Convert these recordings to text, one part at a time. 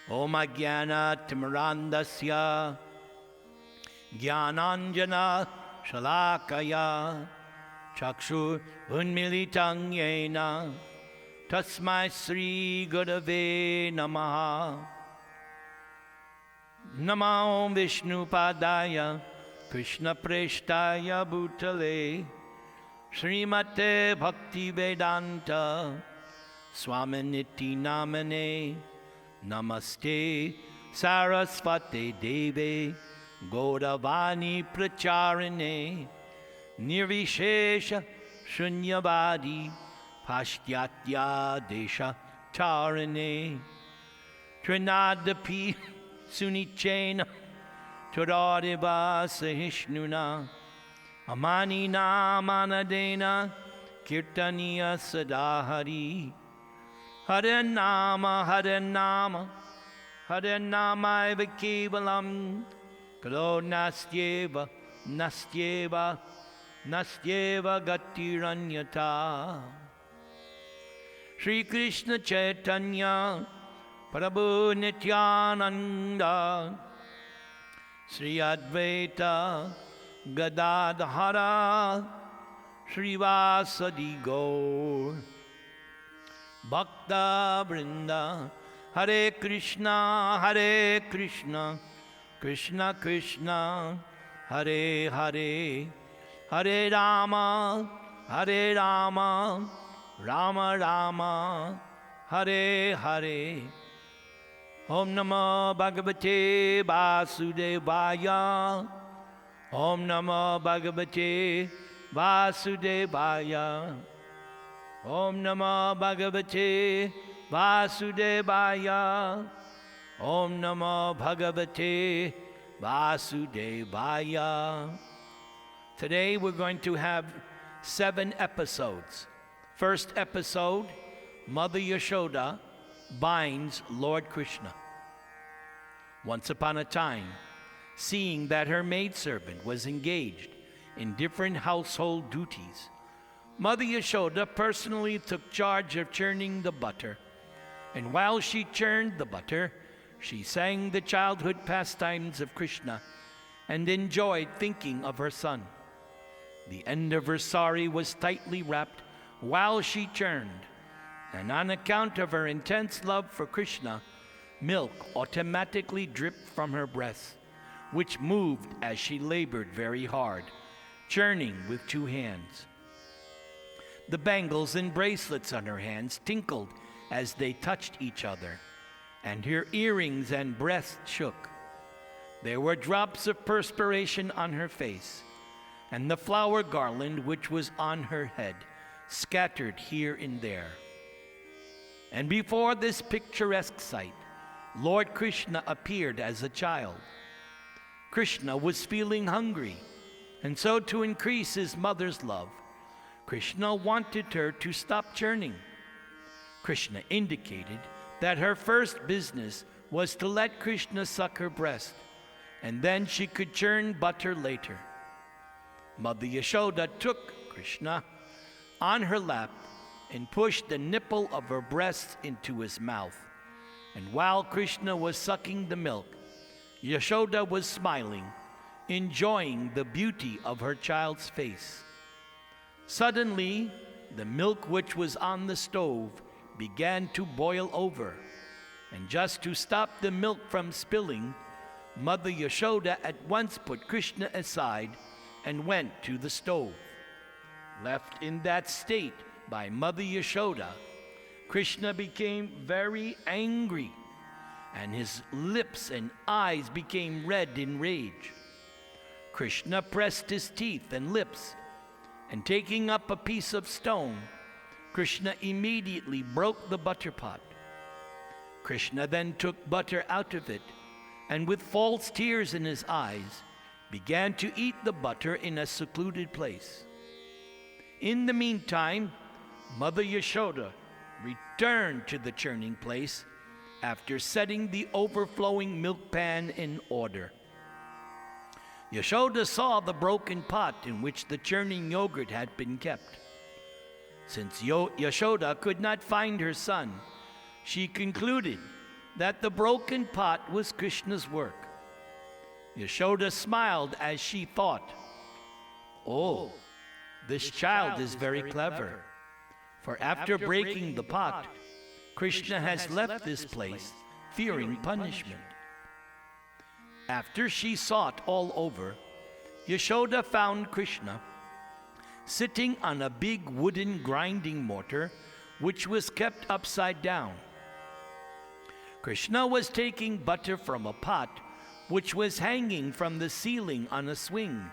Om Ajnana Timirandasya Jnananjana Shalakaya Chakshur Unmilitang Yena Tasmai Sri Gurave Namaha. Namo Vishnu Padaya Krishna Preshtaya Bhutale Srimate Bhakti Vedanta Swaminiti Namane Namaste Sarasvate Deve Gauravani Pracharane Nirvishesha Shunyavadi Pashyatya Desha Tarane Trinadapi Sunichena Turadeva Sahishnuna Amanina Manadena Kirtaniya Sadahari Hare Nama Hare Nama Hare Nama Eva Kevalam Kalo Nastyeva Nastyeva Nastyeva Gatiranyata. Shri Krishna Chaitanya Prabhu Nityananda Sri Advaita Gadadhara Srivasadi Gaur Bhakta Vrinda Hare Krishna Krishna Krishna Hare Hare Hare Rama Rama Rama Hare Hare. Om Namo Bhagavate Vasudevaya. Om Namo Bhagavate Vasudevaya. Om Namo Bhagavate Vasudevaya. Om Namo Bhagavate Vasudevaya. Today we're going to have 7 episodes. First episode, Mother Yashoda binds Lord Krishna. Once upon a time, seeing that her maidservant was engaged in different household duties, Mother Yashoda personally took charge of churning the butter, and while she churned the butter, she sang the childhood pastimes of Krishna and enjoyed thinking of her son. The end of her sari was tightly wrapped while she churned, and on account of her intense love for Krishna, milk automatically dripped from her breasts, which moved as she labored very hard, churning with 2 hands. The bangles and bracelets on her hands tinkled as they touched each other, and her earrings and breast shook. There were drops of perspiration on her face, and the flower garland which was on her head scattered here and there. And before this picturesque sight, Lord Krishna appeared as a child. Krishna was feeling hungry, and so to increase his mother's love, Krishna wanted her to stop churning. Krishna indicated that her first business was to let Krishna suck her breast, and then she could churn butter later. Mother Yashoda took Krishna on her lap and pushed the nipple of her breast into his mouth. And while Krishna was sucking the milk, Yashoda was smiling, enjoying the beauty of her child's face. Suddenly, the milk which was on the stove began to boil over, and just to stop the milk from spilling, Mother Yashoda at once put Krishna aside and went to the stove. Left in that state by Mother Yashoda, Krishna became very angry, and his lips and eyes became red in rage. Krishna pressed his teeth and lips, and taking up a piece of stone, Krishna immediately broke the butter pot. Krishna then took butter out of it, and with false tears in his eyes, began to eat the butter in a secluded place. In the meantime, Mother Yashoda returned to the churning place after setting the overflowing milk pan in order. Yashoda saw the broken pot in which the churning yogurt had been kept. Since Yashoda could not find her son, she concluded that the broken pot was Krishna's work. Yashoda smiled as she thought, "Oh, this child is very clever, for after breaking the pot, Krishna has left this place fearing punishment." After she sought all over, Yashoda found Krishna sitting on a big wooden grinding mortar which was kept upside down. Krishna was taking butter from a pot which was hanging from the ceiling on a swing,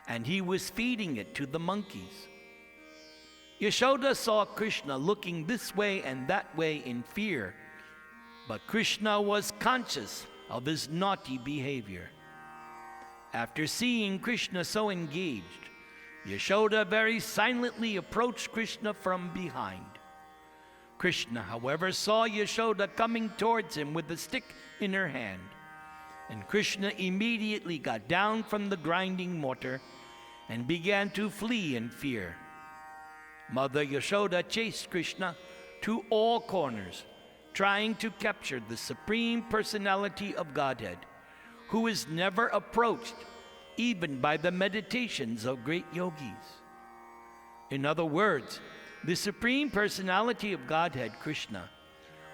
and he was feeding it to the monkeys. Yashoda saw Krishna looking this way and that way in fear, but Krishna was conscious of his naughty behavior. After seeing Krishna so engaged, Yashoda very silently approached Krishna from behind. Krishna, however, saw Yashoda coming towards him with a stick in her hand, and Krishna immediately got down from the grinding mortar and began to flee in fear. Mother Yashoda chased Krishna to all corners, trying to capture the Supreme Personality of Godhead, who is never approached even by the meditations of great yogis. In other words, the Supreme Personality of Godhead, Krishna,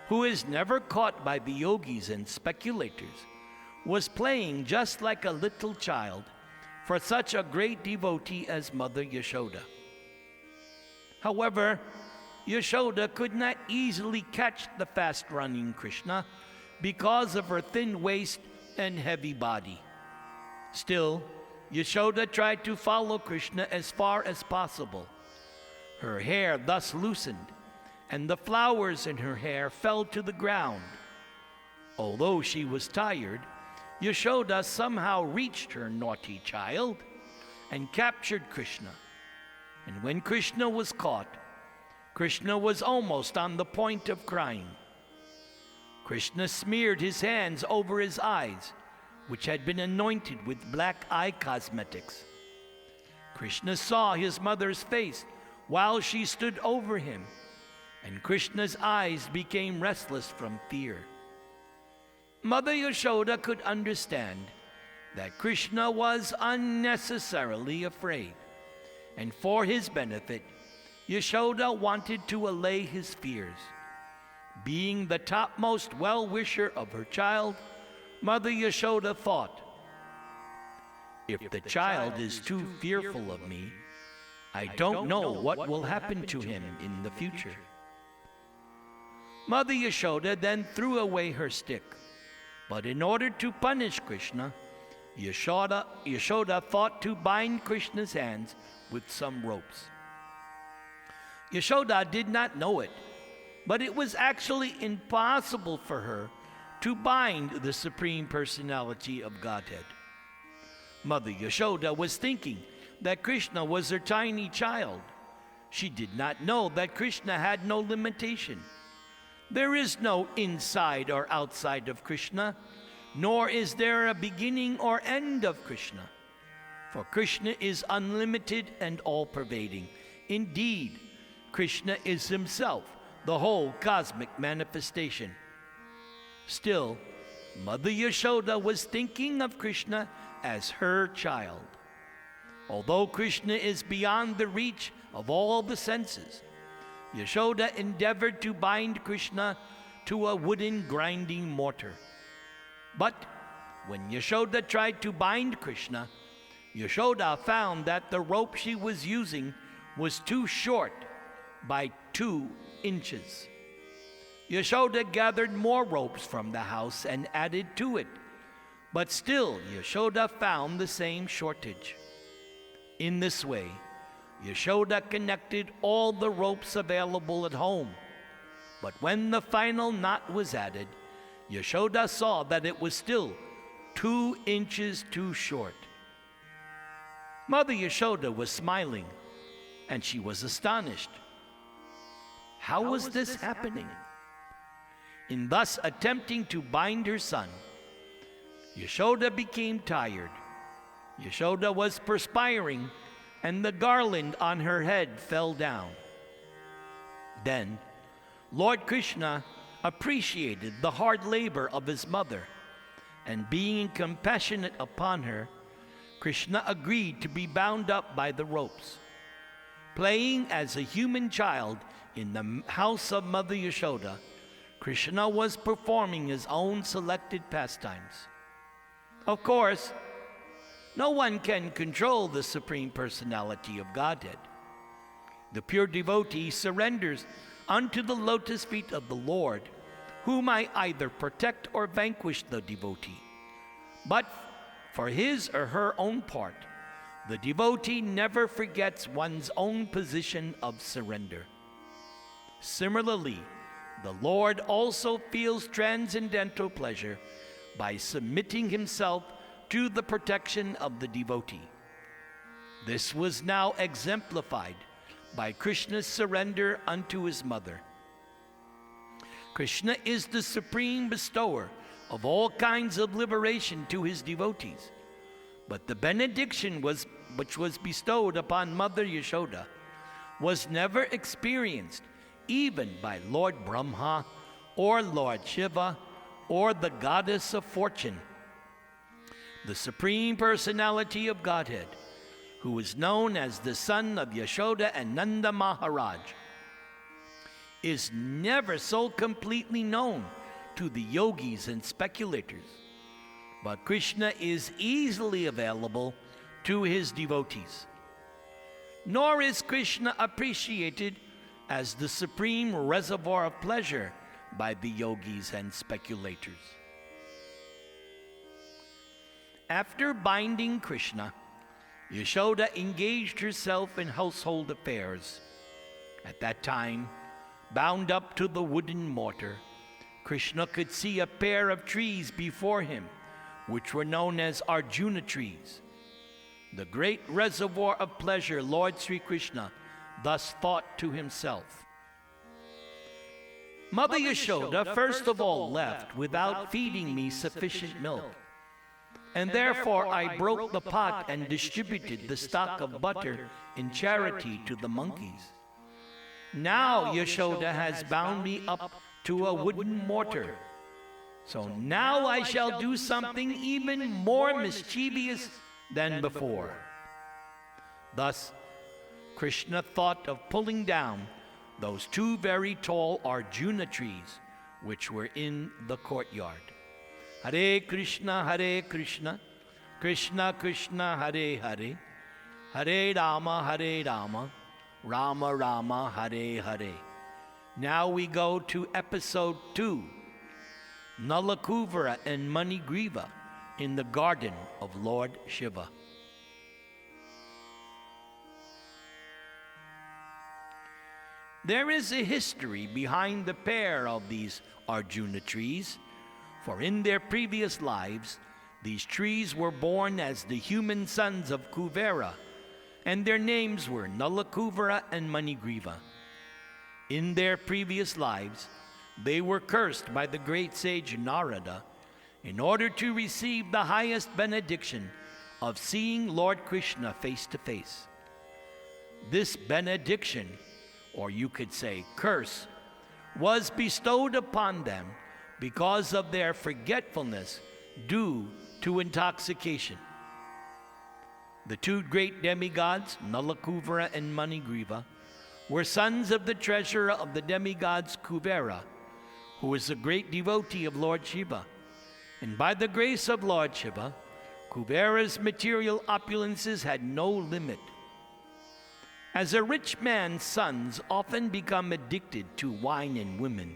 who is never caught by the yogis and speculators, was playing just like a little child for such a great devotee as Mother Yashoda. However, Yashoda could not easily catch the fast-running Krishna because of her thin waist and heavy body. Still, Yashoda tried to follow Krishna as far as possible. Her hair thus loosened, and the flowers in her hair fell to the ground. Although she was tired, Yashoda somehow reached her naughty child and captured Krishna. And when Krishna was caught, Krishna was almost on the point of crying. Krishna smeared his hands over his eyes, which had been anointed with black eye cosmetics. Krishna saw his mother's face while she stood over him, and Krishna's eyes became restless from fear. Mother Yashoda could understand that Krishna was unnecessarily afraid, and for his benefit, Yashoda wanted to allay his fears. Being the topmost well-wisher of her child, Mother Yashoda thought, "If the child is too fearful of me, I don't know what will happen to him in the future." Mother Yashoda then threw away her stick, but in order to punish Krishna, Yashoda thought to bind Krishna's hands with some ropes. Yashoda did not know it, but it was actually impossible for her to bind the Supreme Personality of Godhead. Mother Yashoda was thinking that Krishna was her tiny child. She did not know that Krishna had no limitation. There is no inside or outside of Krishna, nor is there a beginning or end of Krishna. For Krishna is unlimited and all-pervading. Indeed, Krishna is himself, the whole cosmic manifestation. Still, Mother Yashoda was thinking of Krishna as her child. Although Krishna is beyond the reach of all the senses, Yashoda endeavored to bind Krishna to a wooden grinding mortar. But when Yashoda tried to bind Krishna, Yashoda found that the rope she was using was too short by 2 inches. Yashoda gathered more ropes from the house and added to it, but still Yashoda found the same shortage. In this way, Yashoda connected all the ropes available at home, but when the final knot was added, Yashoda saw that it was still 2 inches too short. Mother Yashoda was smiling, and she was astonished. How was this happening? In thus attempting to bind her son, Yashoda became tired. Yashoda was perspiring, and the garland on her head fell down. Then Lord Krishna appreciated the hard labor of his mother, and being compassionate upon her, Krishna agreed to be bound up by the ropes. Playing as a human child in the house of Mother Yashoda, Krishna was performing his own selected pastimes. Of course, no one can control the Supreme Personality of Godhead. The pure devotee surrenders unto the lotus feet of the Lord, who might either protect or vanquish the devotee. But for his or her own part, the devotee never forgets one's own position of surrender. Similarly, the Lord also feels transcendental pleasure by submitting himself to the protection of the devotee. This was now exemplified by Krishna's surrender unto his mother. Krishna is the supreme bestower of all kinds of liberation to his devotees, but the benediction which was bestowed upon Mother Yashoda was never experienced even by Lord Brahma or Lord Shiva or the goddess of fortune. The Supreme Personality of Godhead, who is known as the son of Yashoda and Nanda Maharaj, is never so completely known to the yogis and speculators, but Krishna is easily available to his devotees. Nor is Krishna appreciated as the supreme reservoir of pleasure by the yogis and speculators. After binding Krishna, Yashoda engaged herself in household affairs. At that time, bound up to the wooden mortar, Krishna could see a pair of trees before him, which were known as Arjuna trees. The great reservoir of pleasure Lord Sri Krishna thus thought to himself. Mother Yashoda first of all left without feeding me sufficient milk, and therefore I broke the pot and distributed the stock of butter in charity to the monkeys. Now Yashoda has bound me up to a wooden mortar, so now I shall do something even more mischievous than before. Thus, Krishna thought of pulling down those two very tall Arjuna trees which were in the courtyard. Hare Krishna, Krishna Krishna, Hare Hare, Hare Rama, Rama Rama, Hare Hare. Now we go to episode 2, Nalakuvara and Manigriva in the garden of Lord Shiva. There is a history behind the pair of these Arjuna trees, for in their previous lives, these trees were born as the human sons of Kuvera, and their names were Nalakuvara and Manigriva. In their previous lives, they were cursed by the great sage Narada in order to receive the highest benediction of seeing Lord Krishna face to face. This benediction, or you could say curse, was bestowed upon them because of their forgetfulness due to intoxication. The two great demigods, Nalakuvara and Manigriva, were sons of the treasurer of the demigods Kuvera, who was a great devotee of Lord Shiva. And by the grace of Lord Shiva, Kuvera's material opulences had no limit. As a rich man's sons often become addicted to wine and women,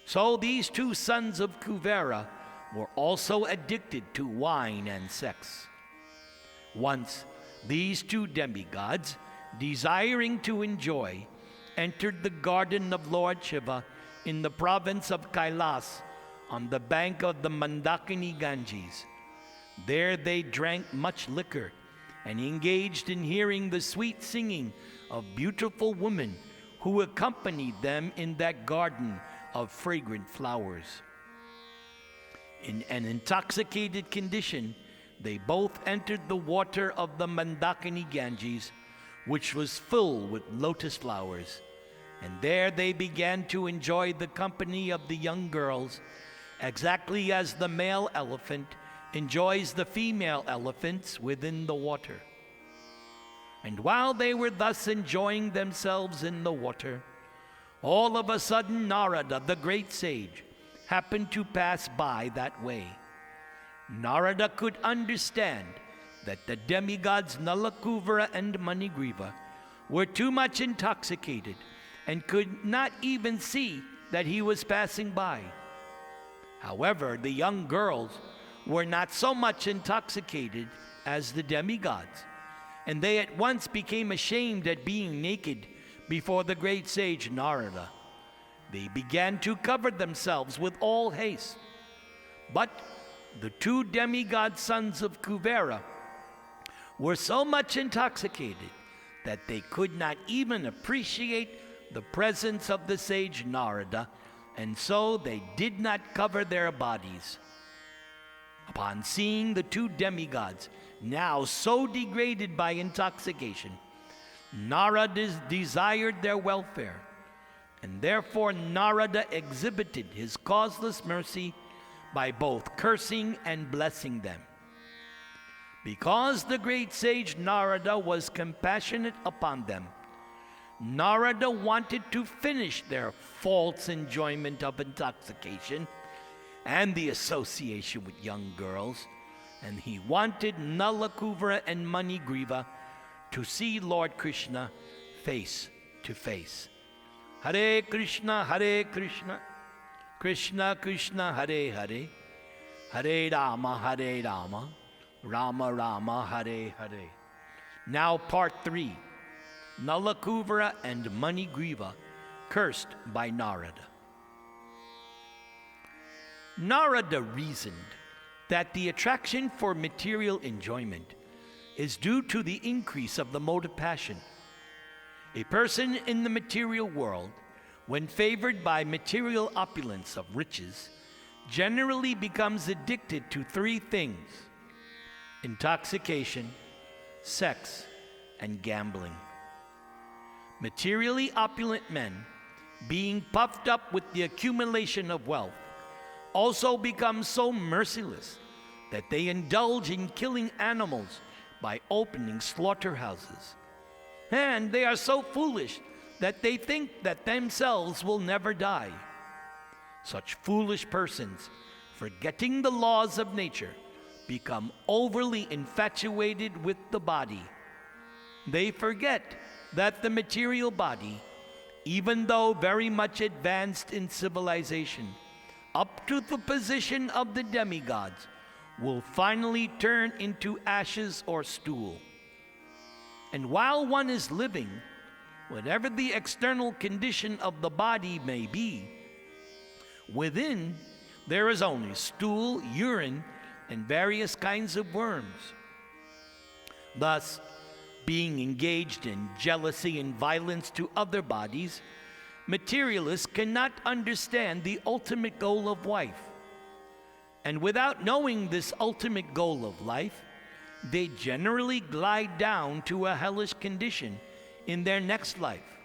so these two sons of Kuvera were also addicted to wine and sex. Once, these two demigods, desiring to enjoy, entered the garden of Lord Shiva in the province of Kailas on the bank of the Mandakini Ganges. There they drank much liquor and engaged in hearing the sweet singing of beautiful women who accompanied them in that garden of fragrant flowers. In an intoxicated condition, they both entered the water of the Mandakini Ganges, which was full with lotus flowers, And there they began to enjoy the company of the young girls, exactly as the male elephant enjoys the female elephants within the water. And while they were thus enjoying themselves in the water, all of a sudden Narada, the great sage, happened to pass by that way. Narada could understand that the demigods Nalakuvara and Manigriva were too much intoxicated and could not even see that he was passing by. However, the young girls were not so much intoxicated as the demigods, and they at once became ashamed at being naked before the great sage Narada. They began to cover themselves with all haste. But the two demigod sons of Kuvera were so much intoxicated that they could not even appreciate the presence of the sage Narada, and so they did not cover their bodies. Upon seeing the two demigods now so degraded by intoxication, Narada desired their welfare, and therefore Narada exhibited his causeless mercy by both cursing and blessing them. Because the great sage Narada was compassionate upon them, Narada wanted to finish their false enjoyment of intoxication and the association with young girls, and he wanted Nalakuvara and Manigriva to see Lord Krishna face to face. Hare Krishna, Krishna Krishna, Hare Hare, Hare Rama, Rama Rama, Hare Hare. Now part 3. Nalakuvara and Manigriva cursed by Narada. Narada reasoned that the attraction for material enjoyment is due to the increase of the mode of passion. A person in the material world, when favored by material opulence of riches, generally becomes addicted to 3 things: intoxication, sex, and gambling. Materially opulent men, being puffed up with the accumulation of wealth, also become so merciless that they indulge in killing animals by opening slaughterhouses. And they are so foolish that they think that themselves will never die. Such foolish persons, forgetting the laws of nature, become overly infatuated with the body. They forget that the material body, even though very much advanced in civilization, up to the position of the demigods, will finally turn into ashes or stool. And while one is living, whatever the external condition of the body may be, within there is only stool, urine, and various kinds of worms. Thus, being engaged in jealousy and violence to other bodies, materialists cannot understand the ultimate goal of life. And without knowing this ultimate goal of life, they generally glide down to a hellish condition in their next life.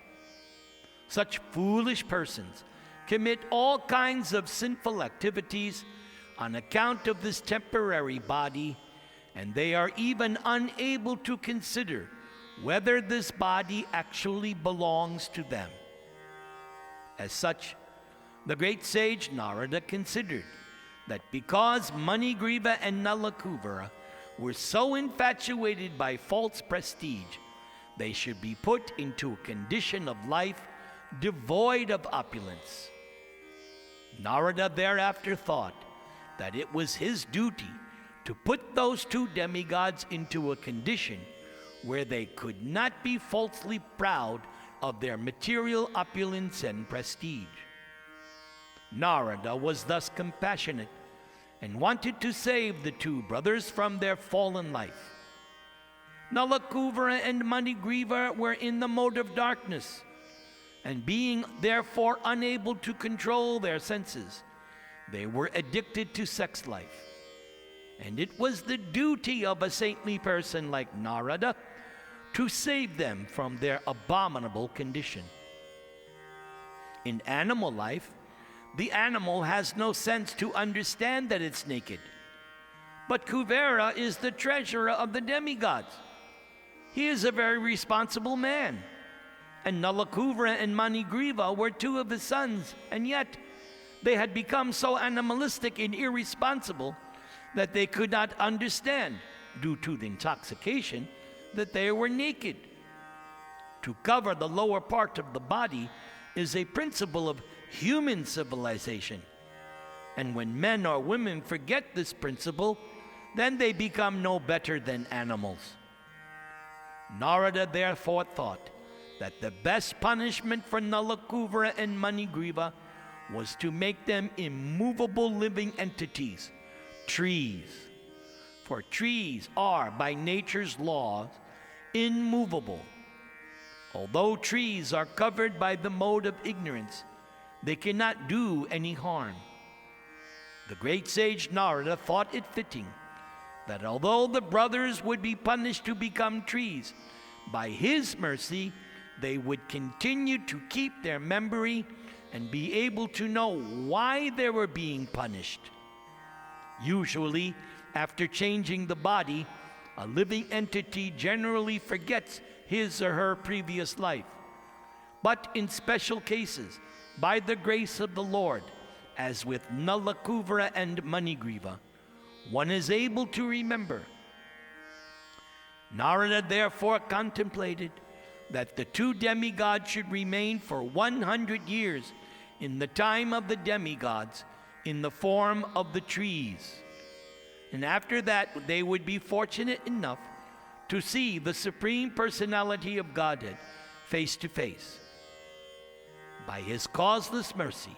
Such foolish persons commit all kinds of sinful activities on account of this temporary body, and they are even unable to consider whether this body actually belongs to them. As such, the great sage Narada considered that because Manigriva and Nalakuvara were so infatuated by false prestige, they should be put into a condition of life devoid of opulence. Narada thereafter thought that it was his duty to put those 2 demigods into a condition where they could not be falsely proud of their material opulence and prestige. Narada was thus compassionate and wanted to save the 2 brothers from their fallen life. Nalakuvara and Manigriva were in the mode of darkness, and being therefore unable to control their senses, they were addicted to sex life. And it was the duty of a saintly person like Narada to save them from their abominable condition. In animal life, the animal has no sense to understand that it's naked. But Kuvera is the treasurer of the demigods. He is a very responsible man. And Nalakuvara and Manigriva were two of his sons, and yet they had become so animalistic and irresponsible that they could not understand, due to the intoxication, that they were naked. To cover the lower part of the body is a principle of human civilization. And when men or women forget this principle, then they become no better than animals. Narada therefore thought that the best punishment for Nalakuvara and Manigriva was to make them immovable living entities, trees. For trees are, by nature's laws, immovable. Although trees are covered by the mode of ignorance, they cannot do any harm. The great sage Narada thought it fitting that although the brothers would be punished to become trees, by his mercy they would continue to keep their memory and be able to know why they were being punished. Usually, after changing the body, a living entity generally forgets his or her previous life. But in special cases, by the grace of the Lord, as with Nalakuvara and Manigriva, one is able to remember. Narada therefore contemplated that the two demigods should remain for 100 years in the time of the demigods in the form of the trees. And after that, they would be fortunate enough to see the Supreme Personality of Godhead face to face by his causeless mercy.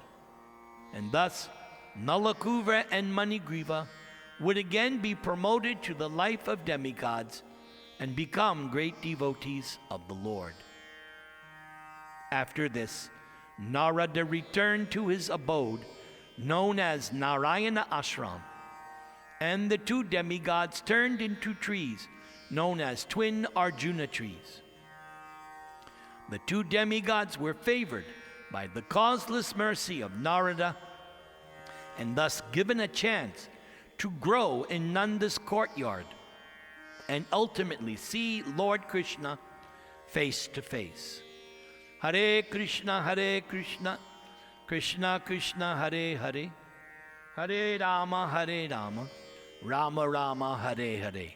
And thus, Nalakuvara and Manigriva would again be promoted to the life of demigods and become great devotees of the Lord. After this, Narada returned to his abode, known as Narayana Ashram, and the two demigods turned into trees, known as twin Arjuna trees. The two demigods were favored by the causeless mercy of Narada, and thus given a chance to grow in Nanda's courtyard and ultimately see Lord Krishna face to face. Hare Krishna, Krishna Krishna, Hare Hare, Hare Rama, Rama Rama, Hare Hare.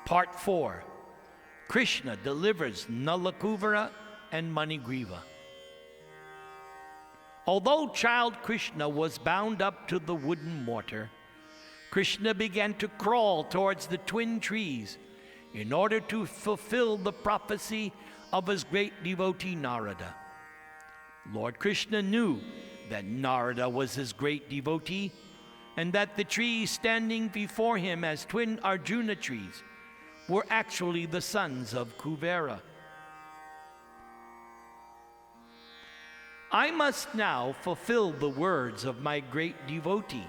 Part 4. Krishna delivers Nalakuvara and Manigriva. Although child Krishna was bound up to the wooden mortar, Krishna began to crawl towards the twin trees in order to fulfill the prophecy of his great devotee Narada. Lord Krishna knew that Narada was his great devotee, and that the trees standing before him as twin Arjuna trees were actually the sons of Kuvera. I must now fulfill the words of my great devotee,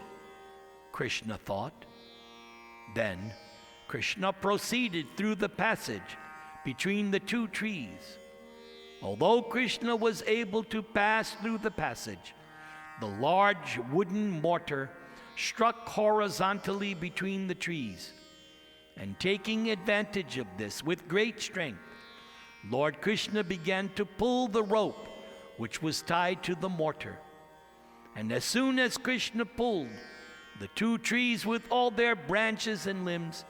Krishna thought. Then Krishna proceeded through the passage between the two trees. Although Krishna was able to pass through the passage, the large wooden mortar struck horizontally between the trees. And taking advantage of this with great strength, Lord Krishna began to pull the rope which was tied to the mortar. And as soon as Krishna pulled, the two trees with all their branches and limbs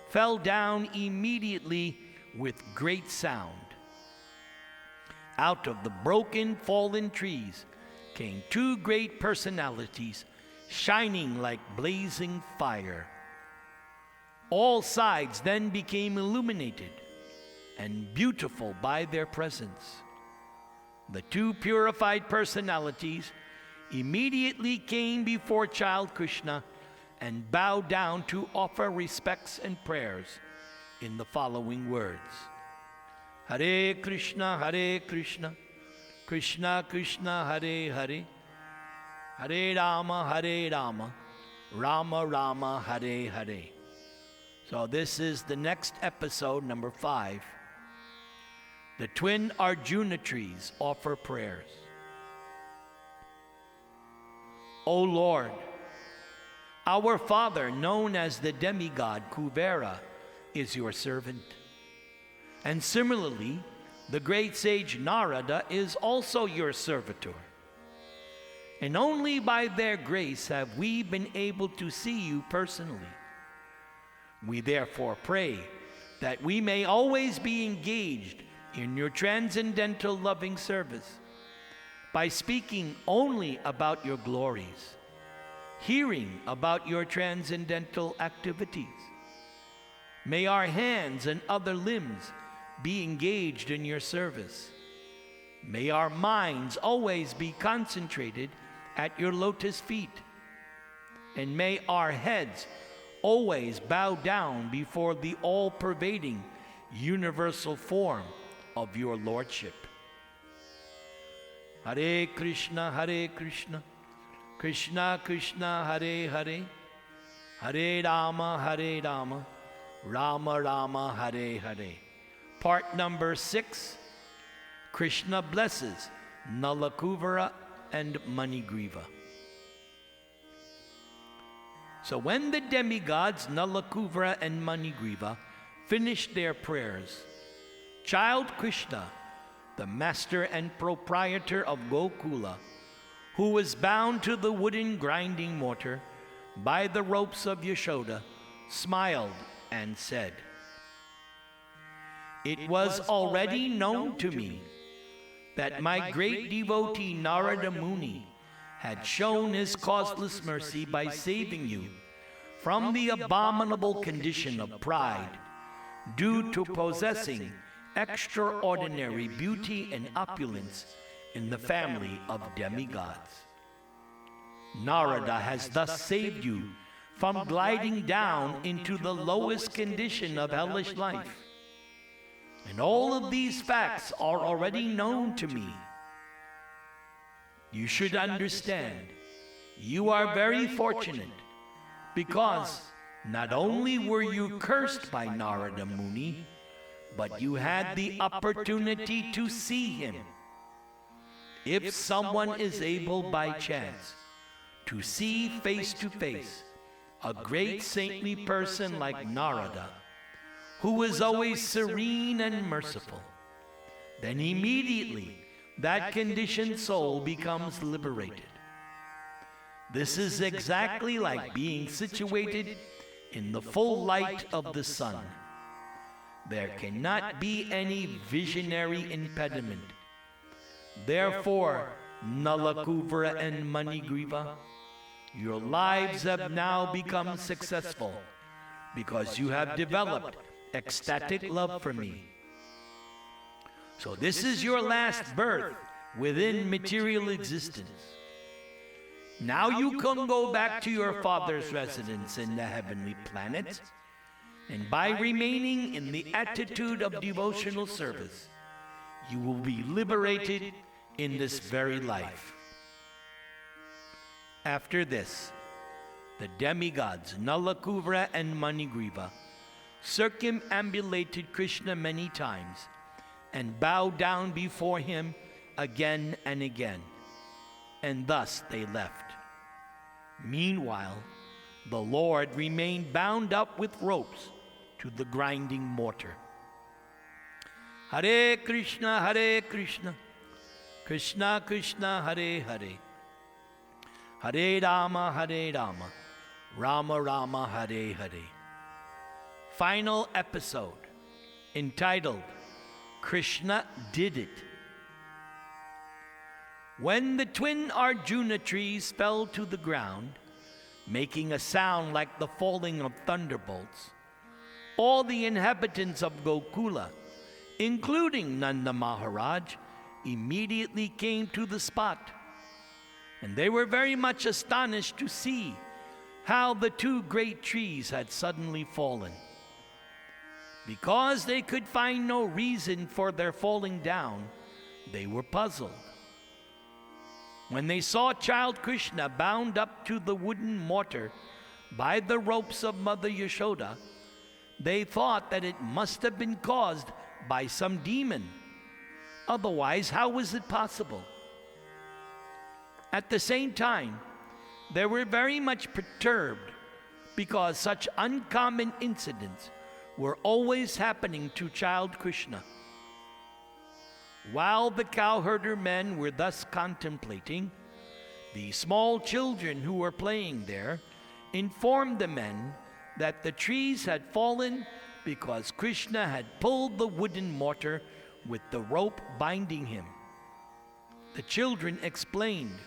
fell down immediately with great sound. Out of the broken, fallen trees came two great personalities, shining like blazing fire. All sides then became illuminated and beautiful by their presence. The two purified personalities immediately came before child Krishna and bowed down to offer respects and prayers in the following words. Hare Krishna, Krishna Krishna, Hare Hare, Hare Rama, Rama Rama, Hare Hare. So this is the next episode, number 5. The twin Arjuna trees offer prayers. O Lord, our father, known as the demigod Kuvera, is your servant. And similarly, the great sage Narada is also your servitor. And only by their grace have we been able to see you personally. We therefore pray that we may always be engaged in your transcendental loving service by speaking only about your glories, hearing about your transcendental activities. May our hands and other limbs be engaged in your service. May our minds always be concentrated at your lotus feet. And may our heads always bow down before the all-pervading universal form of your Lordship. Hare Krishna, Krishna Krishna, Hare Hare, Hare Rama, Rama Rama, Hare Hare. Part number 6, Krishna blesses Nalakuvara and Manigriva. So when the demigods Nalakuvara and Manigriva finished their prayers, child Krishna, the master and proprietor of Gokula, who was bound to the wooden grinding mortar by the ropes of Yashoda, smiled and said, "It was already known to me that my great devotee Narada Muni had shown his causeless mercy by saving you from the abominable condition of pride due to possessing extraordinary beauty and opulence in the family of demigods. Narada has thus saved you from gliding down into the lowest condition of hellish life. And all of these facts are already known to me. You should understand, you are very fortunate because not only were you cursed by Narada Muni, but you had the opportunity to see him. If someone is able by chance to see face to face a great saintly person like Narada, who is always serene and merciful, then immediately that conditioned soul becomes liberated. This is exactly like being situated in the full light of the sun. There cannot be any visionary impediment. Therefore, Nalakuvara and Manigriva, your lives have now become successful because you have developed ecstatic love for me. So this is your last birth within material existence. Now you can go back to your father's residence in the heavenly planets, and by remaining in the attitude of devotional service, you will be liberated in this very life. After this, the demigods Nalakuvara and Manigriva circumambulated Krishna many times and bowed down before him again and again, and thus they left. Meanwhile, the Lord remained bound up with ropes to the grinding mortar. Hare Krishna, Krishna Krishna, Hare Hare, Hare Rama, Rama Rama, Hare Hare. Final episode, entitled, Krishna Did It. When the twin Arjuna trees fell to the ground, making a sound like the falling of thunderbolts, all the inhabitants of Gokula, including Nanda Maharaj, immediately came to the spot. And they were very much astonished to see how the two great trees had suddenly fallen. Because they could find no reason for their falling down, they were puzzled. When they saw child Krishna bound up to the wooden mortar by the ropes of Mother Yashoda, they thought that it must have been caused by some demon. Otherwise, how was it possible? At the same time, They were very much perturbed because such uncommon incidents were always happening to child Krishna. While the cowherder men were thus contemplating, the small children who were playing there informed the men that the trees had fallen because Krishna had pulled the wooden mortar with the rope binding him. The children explained,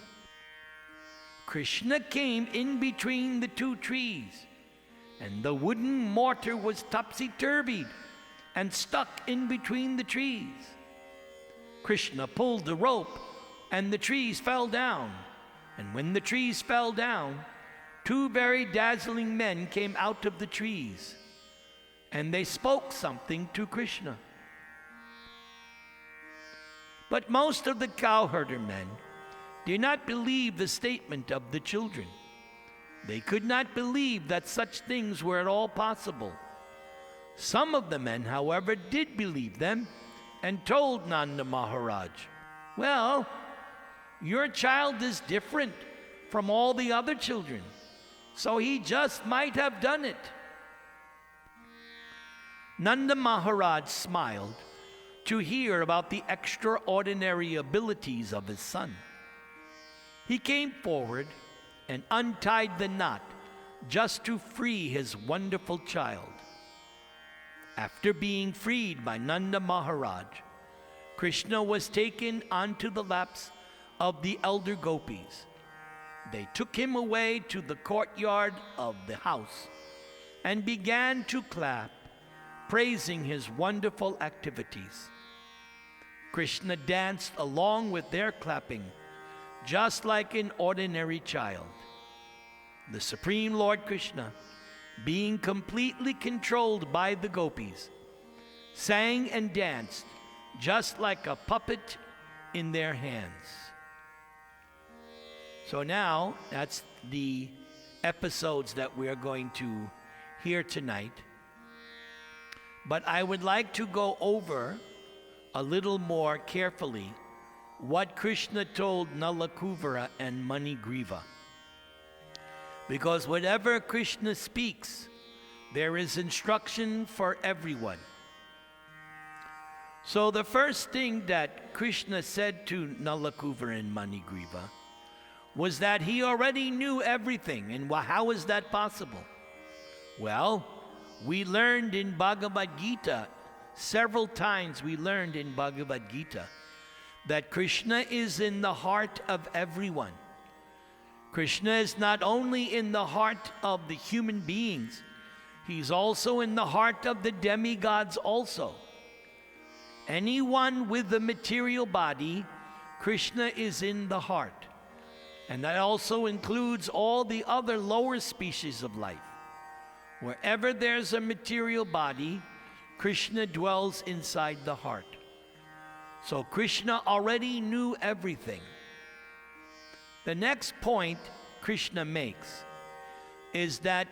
Krishna came in between the two trees, and the wooden mortar was topsy-turvied and stuck in between the trees. Krishna pulled the rope, and the trees fell down. And when the trees fell down, two very dazzling men came out of the trees, and they spoke something to Krishna. But most of the cowherder men did not believe the statement of the children. They could not believe that such things were at all possible. Some of the men, however, did believe them and told Nanda Maharaj, well, your child is different from all the other children, so he just might have done it. Nanda Maharaj smiled to hear about the extraordinary abilities of his son. He came forward and untied the knot just to free his wonderful child. After being freed by Nanda Maharaj, Krishna was taken onto the laps of the elder gopis. They took him away to the courtyard of the house and began to clap, praising his wonderful activities. Krishna danced along with their clapping, just like an ordinary child. The Supreme Lord Krishna, being completely controlled by the gopis, sang and danced just like a puppet in their hands. So now, that's the episodes that we are going to hear tonight. But I would like to go over a little more carefully what Krishna told Nalakuvara and Manigriva. Because whatever Krishna speaks, there is instruction for everyone. So the first thing that Krishna said to Nalakuvara and Manigriva was that he already knew everything. And how is that possible? Well, we learned in Bhagavad Gita, several times we learned in Bhagavad Gita, that Krishna is in the heart of everyone. Krishna is not only in the heart of the human beings, he's also in the heart of the demigods also. Anyone with a material body, Krishna is in the heart. And that also includes all the other lower species of life. Wherever there's a material body, Krishna dwells inside the heart. So Krishna already knew everything. The next point Krishna makes is that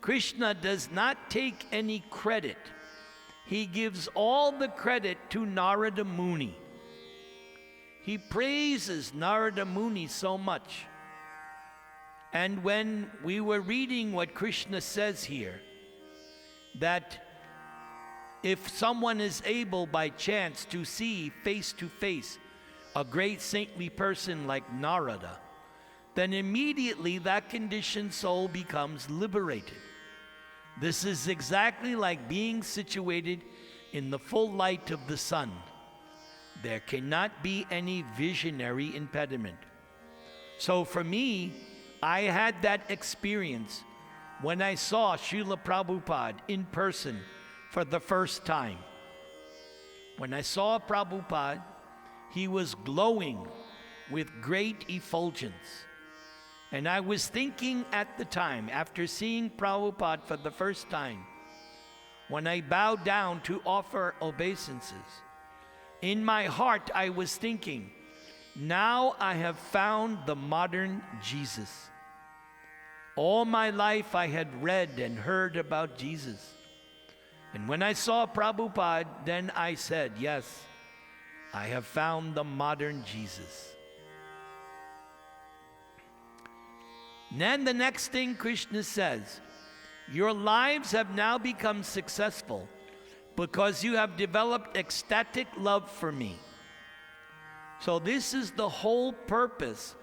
Krishna does not take any credit. He gives all the credit to Narada Muni. He praises Narada Muni so much. And when we were reading what Krishna says here, that if someone is able by chance to see face to face a great saintly person like Narada, then immediately that conditioned soul becomes liberated. This is exactly like being situated in the full light of the sun. There cannot be any visionary impediment. So for me, I had that experience when I saw Srila Prabhupada in person for the first time. When I saw Prabhupada, he was glowing with great effulgence. And I was thinking at the time, after seeing Prabhupada for the first time, when I bowed down to offer obeisances, in my heart I was thinking, now I have found the modern Jesus. All my life I had read and heard about Jesus. And when I saw Prabhupada, then I said, yes, I have found the modern Jesus. Then the next thing Krishna says, your lives have now become successful because you have developed ecstatic love for me. So this is the whole purpose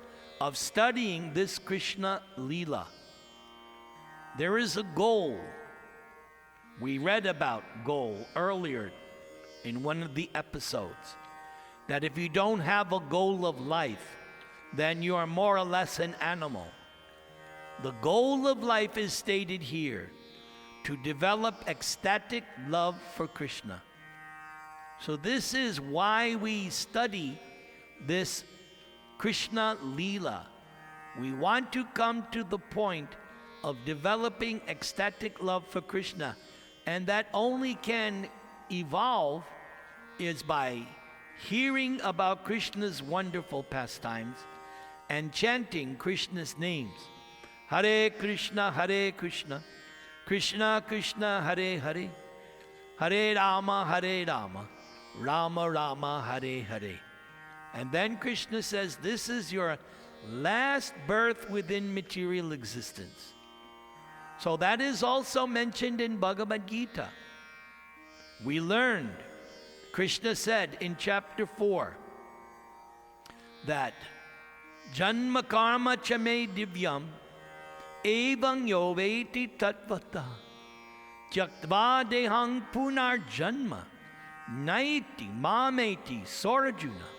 of studying this Krishna-lila. There is a goal. We read about goal earlier in one of the episodes, that if you don't have a goal of life, then you are more or less an animal. The goal of life is stated here, to develop ecstatic love for Krishna. So this is why we study this Krishna-lila. We want to come to the point of developing ecstatic love for Krishna, and that only can evolve is by hearing about Krishna's wonderful pastimes and chanting Krishna's names. Hare Krishna, Krishna Krishna, Hare Hare, Hare Rama, Rama Rama, Hare Hare. And then Krishna says, this is your last birth within material existence. So that is also mentioned in Bhagavad Gita. We learned, Krishna said in chapter 4, that Janma karma chame divyam evang yoveti tatvata jaktva dehang punar janma naiti mameti sorajuna.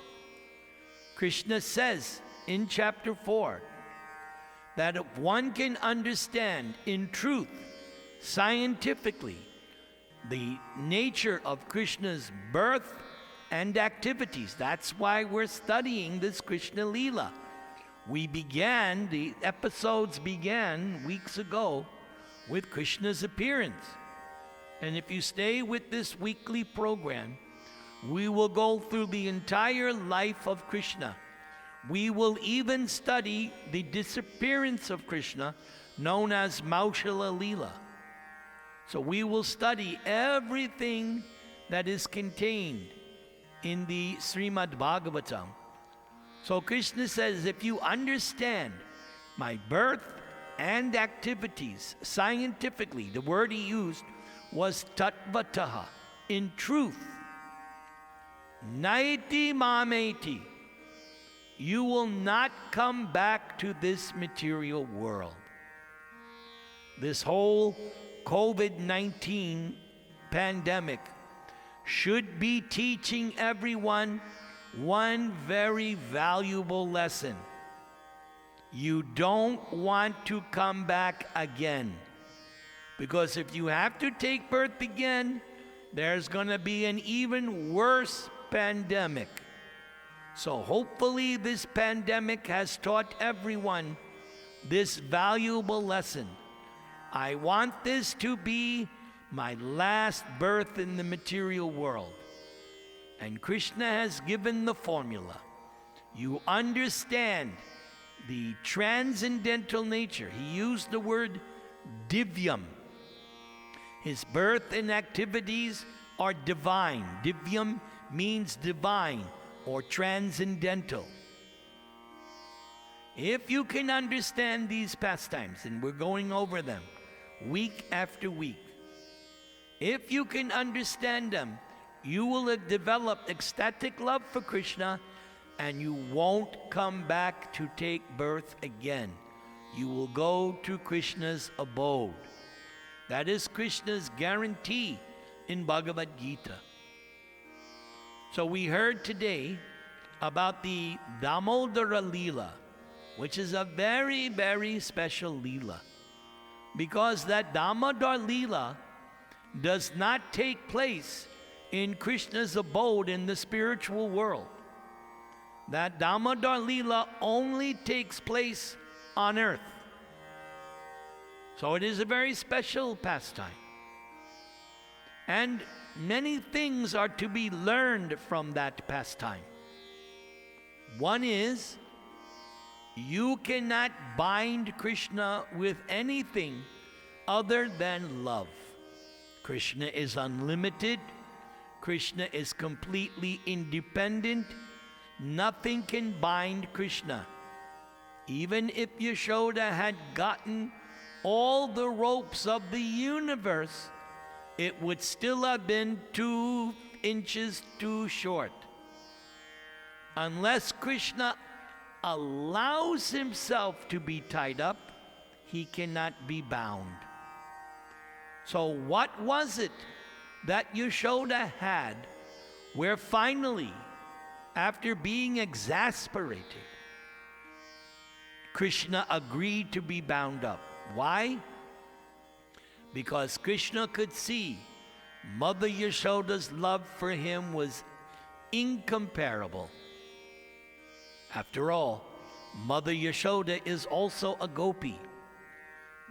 Krishna says in chapter 4 that if one can understand in truth, scientifically, the nature of Krishna's birth and activities. That's why we're studying this Krishna-lila. The episodes began weeks ago with Krishna's appearance. And if you stay with this weekly program, we will go through the entire life of Krishna. We will even study the disappearance of Krishna, known as Maushala-lila. So we will study everything that is contained in the Srimad Bhagavatam. So Krishna says, if you understand my birth and activities scientifically, the word he used was tatvataha, in truth, naiti mameti, you will not come back to this material world. This whole COVID-19 pandemic should be teaching everyone one very valuable lesson. You don't want to come back again. Because if you have to take birth again, there's going to be an even worse pandemic. So hopefully this pandemic has taught everyone this valuable lesson. I want this to be my last birth in the material world. And Krishna has given the formula. You understand the transcendental nature. He used the word divyam. His birth and activities are divine. Divyam means divine or transcendental. If you can understand these pastimes, and we're going over them week after week, if you can understand them, you will have developed ecstatic love for Krishna, and you won't come back to take birth again. You will go to Krishna's abode. That is Krishna's guarantee in Bhagavad Gita. So we heard today about the Damodara Lila, which is a very, very special Lila. Because that Damodar Lila does not take place in Krishna's abode in the spiritual world. That Damodar Lila only takes place on earth. So it is a very special pastime. And many things are to be learned from that pastime. One is, you cannot bind Krishna with anything other than love. Krishna is unlimited. Krishna is completely independent. Nothing can bind Krishna. Even if Yashoda had gotten all the ropes of the universe, it would still have been 2 inches too short. Unless Krishna allows himself to be tied up, he cannot be bound. So what was it that Yashoda had where finally, after being exasperated, Krishna agreed to be bound up? Why? Because Krishna could see Mother Yashoda's love for him was incomparable. After all, Mother Yashoda is also a gopi.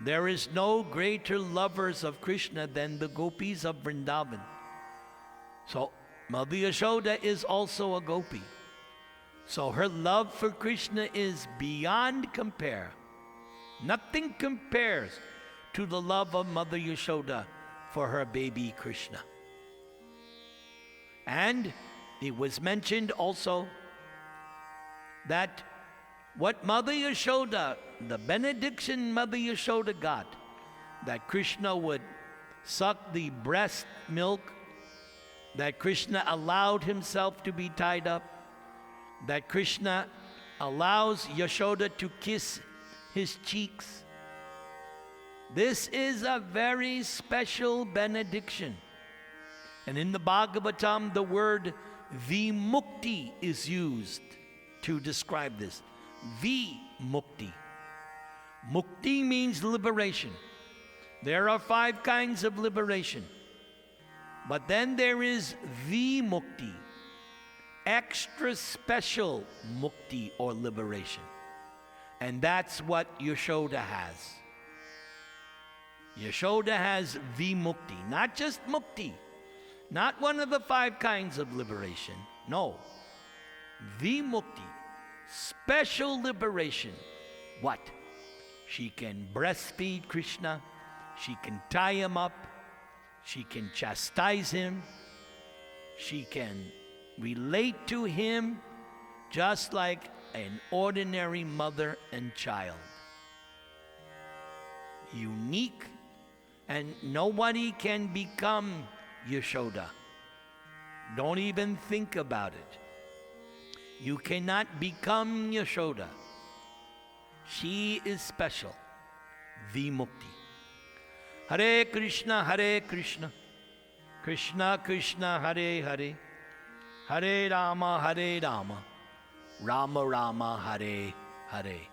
There is no greater lovers of Krishna than the gopis of Vrindavan. So Mother Yashoda is also a gopi. So her love for Krishna is beyond compare. Nothing compares to the love of Mother Yashoda for her baby Krishna. And it was mentioned also that what Mother Yashoda, the benediction Mother Yashoda got, that Krishna would suck the breast milk, that Krishna allowed himself to be tied up, that Krishna allows Yashoda to kiss his cheeks. This is a very special benediction. And in the Bhagavatam, the word vimukti is used to describe this. Vimukti. Mukti means liberation. There are 5 kinds of liberation. But then there is vimukti, extra special mukti or liberation. And that's what Yashoda has. Yashoda has vimukti, not just mukti, not one of the 5 kinds of liberation. No, vimukti, special liberation. What? She can breastfeed Krishna, she can tie him up, she can chastise him, she can relate to him just like an ordinary mother and child. Unique, and nobody can become Yashoda. Don't even think about it. You cannot become Yashoda. She is special. Vimukti. Hare Krishna, Krishna Krishna, Hare Hare, Hare Rama, Rama Rama, Hare Hare.